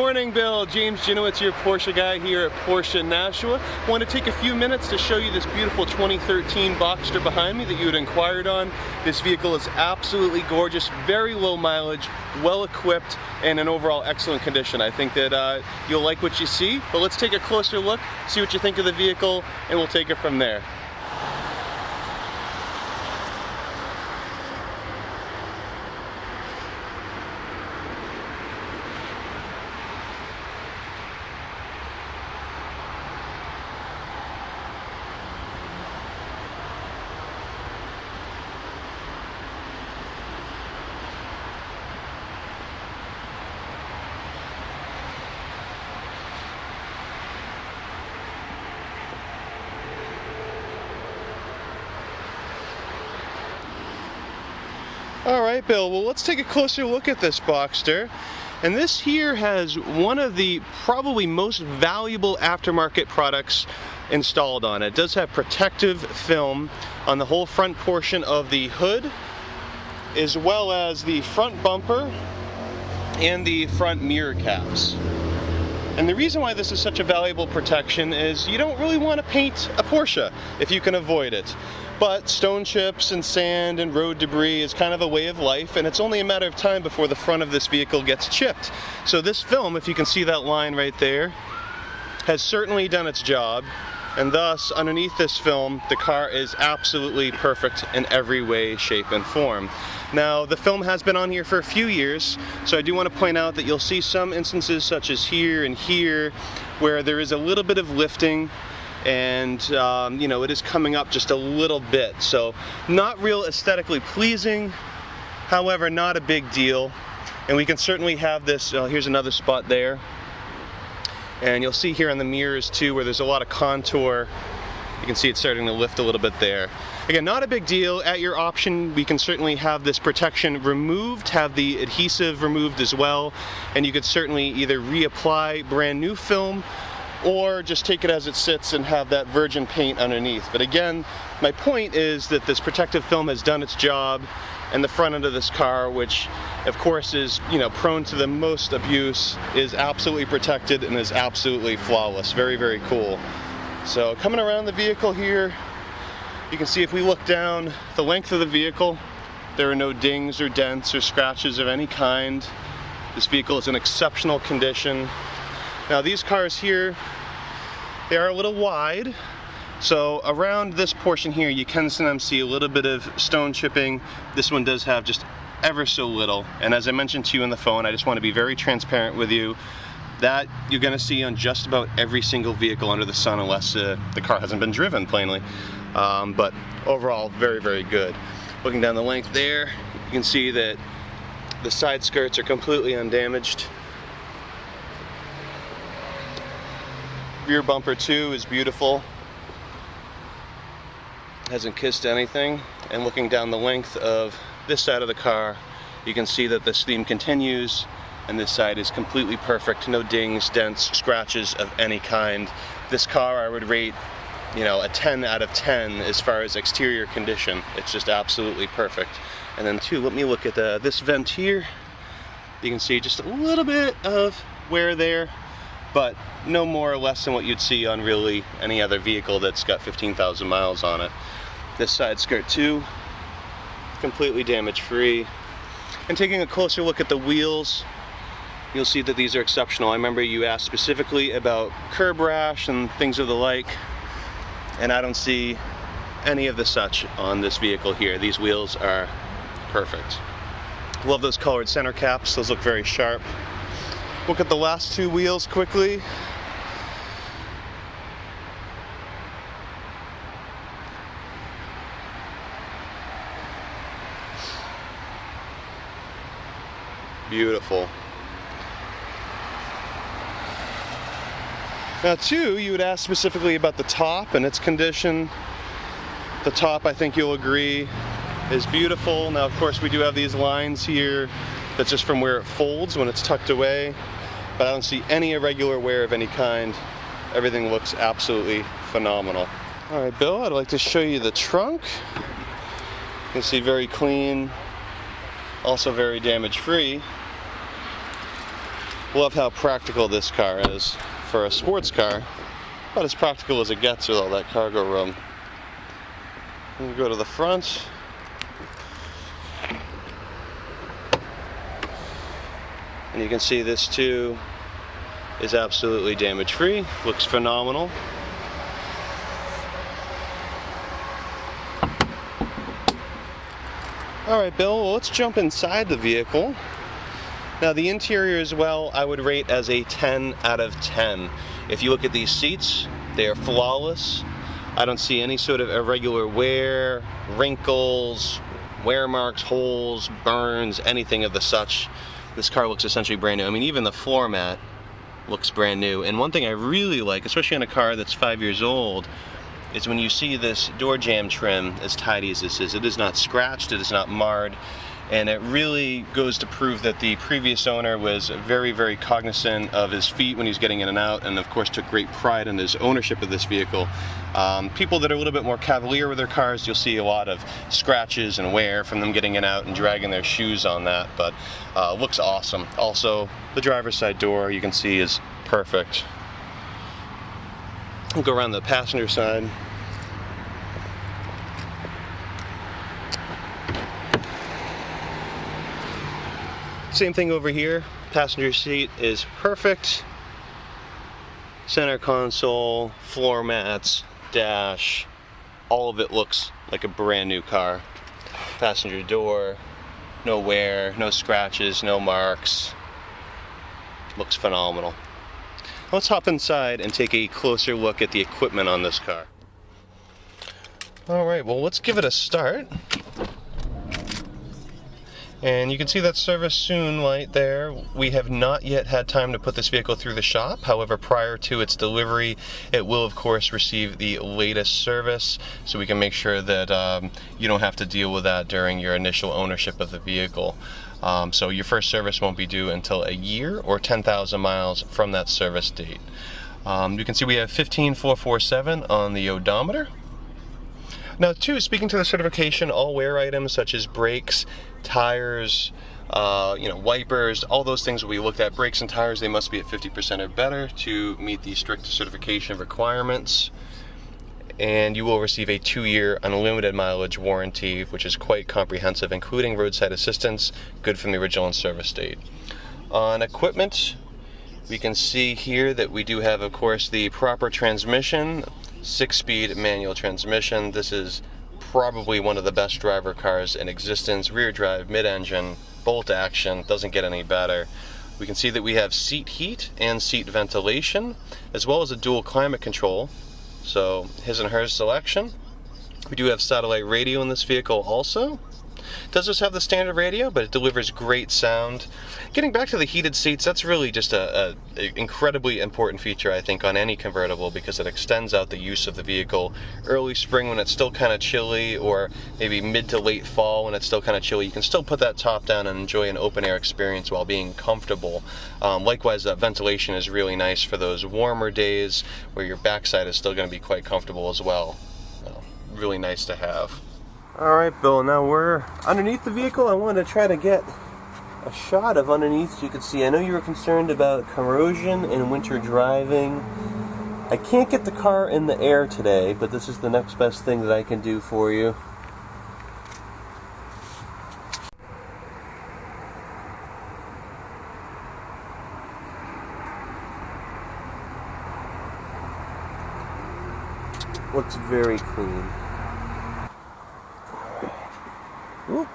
morning, Bill. James Jinowitz, your Porsche guy here at Porsche Nashua. Want to take a few minutes to show you this beautiful 2013 Boxster behind me that you had inquired on. This vehicle is absolutely gorgeous, very low mileage, well equipped, and in overall excellent condition. I think that you'll like what you see, but let's take a closer look, see what you think of the vehicle, and we'll take it from there. Alright, Bill, well, let's take a closer look at this Boxster. And this here has one of the probably most valuable aftermarket products installed on it. It does have protective film on the whole front portion of the hood, as well as the front bumper and the front mirror caps. And the reason why this is such a valuable protection is you don't really want to paint a Porsche if you can avoid it. But stone chips and sand and road debris is kind of a way of life, and it's only a matter of time before the front of this vehicle gets chipped. So this film, if you can see that line right there, has certainly done its job, and thus underneath this film the car is absolutely perfect in every way, shape, and form. Now, the film has been on here for a few years, so I do want to point out that you'll see some instances such as here and here where there is a little bit of lifting, and you know, it is coming up just a little bit, so not real aesthetically pleasing, however not a big deal. And we can certainly have this, here's another spot there, and you'll see here on the mirrors too where there's a lot of contour. You can see it starting to lift a little bit there. Again, not a big deal. At your option, we can certainly have this protection removed, have the adhesive removed as well, and you could certainly either reapply brand new film or just take it as it sits and have that virgin paint underneath. But again, my point is that this protective film has done its job, and the front end of this car, which of course is, you know, prone to the most abuse, is absolutely protected and is absolutely flawless. Very, very cool. So coming around the vehicle here, you can see if we look down the length of the vehicle, there are no dings or dents or scratches of any kind. This vehicle is in exceptional condition. Now these cars here, they are a little wide, so around this portion here you can sometimes see a little bit of stone chipping. This one does have just ever so little, and as I mentioned to you on the phone, I just want to be very transparent with you that you're going to see on just about every single vehicle under the sun, unless the car hasn't been driven, plainly. But overall, very, very good. Looking down the length there, you can see that the side skirts are completely undamaged. Rear bumper too is beautiful, hasn't kissed anything. And looking down the length of this side of the car, you can see that this theme continues, and this side is completely perfect. No dings, dents, scratches of any kind. This car I would rate, you know, a 10 out of 10 as far as exterior condition. It's just absolutely perfect. And then too, let me look at this vent here. You can see just a little bit of wear there, but no more or less than what you'd see on really any other vehicle that's got 15,000 miles on it. This side skirt too, completely damage free. And taking a closer look at the wheels, you'll see that these are exceptional. I remember you asked specifically about curb rash and things of the like, and I don't see any of the such on this vehicle here. These wheels are perfect. Love those colored center caps, those look very sharp. Look at the last two wheels quickly. Beautiful. Now too, you would ask specifically about the top and its condition. The top, I think you'll agree, is beautiful. Now of course we do have these lines here that's just from where it folds when it's tucked away, but I don't see any irregular wear of any kind. Everything looks absolutely phenomenal. All right, Bill, I'd like to show you the trunk. You can see very clean, also very damage-free. Love how practical this car is for a sports car. About as practical as it gets with all that cargo room. We go to the front. And you can see this too is absolutely damage free. Looks phenomenal. Alright Bill, well, let's jump inside the vehicle. Now the interior as well, I would rate as a 10 out of 10. If you look at these seats, they are flawless. I don't see any sort of irregular wear, wrinkles, wear marks, holes, burns, anything of the such. This car looks essentially brand new. I mean, even the floor mat looks brand new. And one thing I really like, especially on a car that's 5 years old, is when you see this door jamb trim as tidy as this is. It is not scratched, it is not marred. And it really goes to prove that the previous owner was very, very cognizant of his feet when he was getting in and out, and of course took great pride in his ownership of this vehicle. People that are a little bit more cavalier with their cars, you'll see a lot of scratches and wear from them getting in and out and dragging their shoes on that, but looks awesome. Also, the driver's side door you can see is perfect. We'll go around the passenger side. Same thing over here. Passenger seat is perfect. Center console, floor mats, dash, all of it looks like a brand new car. Passenger door, no wear, no scratches, no marks. Looks phenomenal. Let's hop inside and take a closer look at the equipment on this car. Alright, well, let's give it a start. And you can see that service soon light there. We have not yet had time to put this vehicle through the shop. However, prior to its delivery, it will of course receive the latest service, so we can make sure that you don't have to deal with that during your initial ownership of the vehicle. So your first service won't be due until a year or 10,000 miles from that service date. You can see we have 15447 on the odometer. Now too, speaking to the certification, all wear items such as brakes, tires, wipers, all those things will be looked at. Brakes and tires, they must be at 50% or better to meet the strict certification requirements. And you will receive a 2-year unlimited mileage warranty, which is quite comprehensive, including roadside assistance, good from the original in-service date. On equipment, we can see here that we do have, of course, the proper transmission, 6-speed manual transmission. This is probably one of the best driver cars in existence. Rear drive, mid-engine, bolt action, doesn't get any better. We can see that we have seat heat and seat ventilation, as well as a dual climate control, so his and hers selection. We do have satellite radio in this vehicle also. It does just have the standard radio, but it delivers great sound. Getting back to the heated seats, that's really just an incredibly important feature, I think, on any convertible, because it extends out the use of the vehicle. Early spring when it's still kind of chilly, or maybe mid to late fall when it's still kind of chilly, you can still put that top down and enjoy an open air experience while being comfortable. Likewise, that ventilation is really nice for those warmer days where your backside is still going to be quite comfortable as well. Really nice to have. Alright Bill, now we're underneath the vehicle. I wanted to try to get a shot of underneath so you could see. I know you were concerned about corrosion and winter driving. I can't get the car in the air today, but this is the next best thing that I can do for you. Looks very clean. Ooh.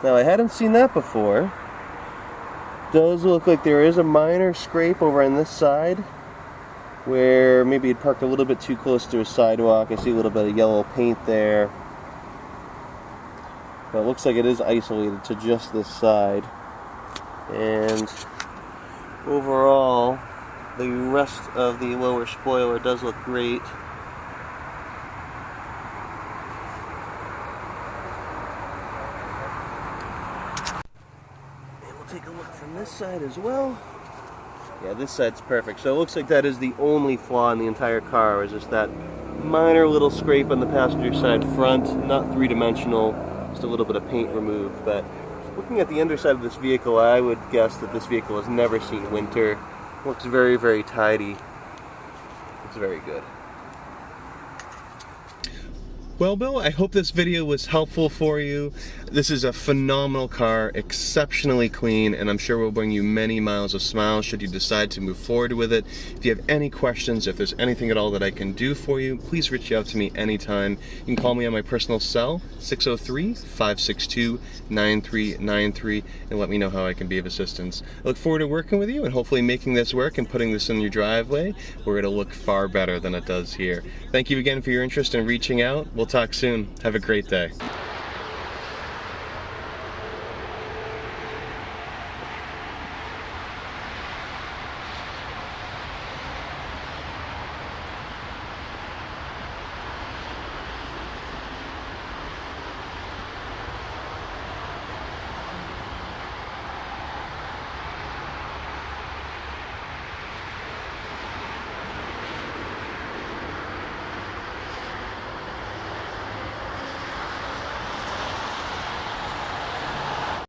Now I hadn't seen that before. Does look like there is a minor scrape over on this side where maybe it parked a little bit too close to a sidewalk. I see a little bit of yellow paint there. But it looks like it is isolated to just this side. And overall, the rest of the lower spoiler does look great. Take a look from this side as well. Yeah, this side's perfect. So it looks like that is the only flaw in the entire car, is just that minor little scrape on the passenger side front. Not three-dimensional, just a little bit of paint removed, but Looking at the underside of this vehicle, I would guess that this vehicle has never seen winter. Looks very, very tidy. It's very good. Well, Bill, I hope this video was helpful for you. This is a phenomenal car, exceptionally clean, and I'm sure will bring you many miles of smiles should you decide to move forward with it. If you have any questions, if there's anything at all that I can do for you, please reach out to me anytime. You can call me on my personal cell, 603-562-9393, and let me know how I can be of assistance. I look forward to working with you and hopefully making this work and putting this in your driveway where it'll look far better than it does here. Thank you again for your interest in reaching out. We'll talk soon. Have a great day.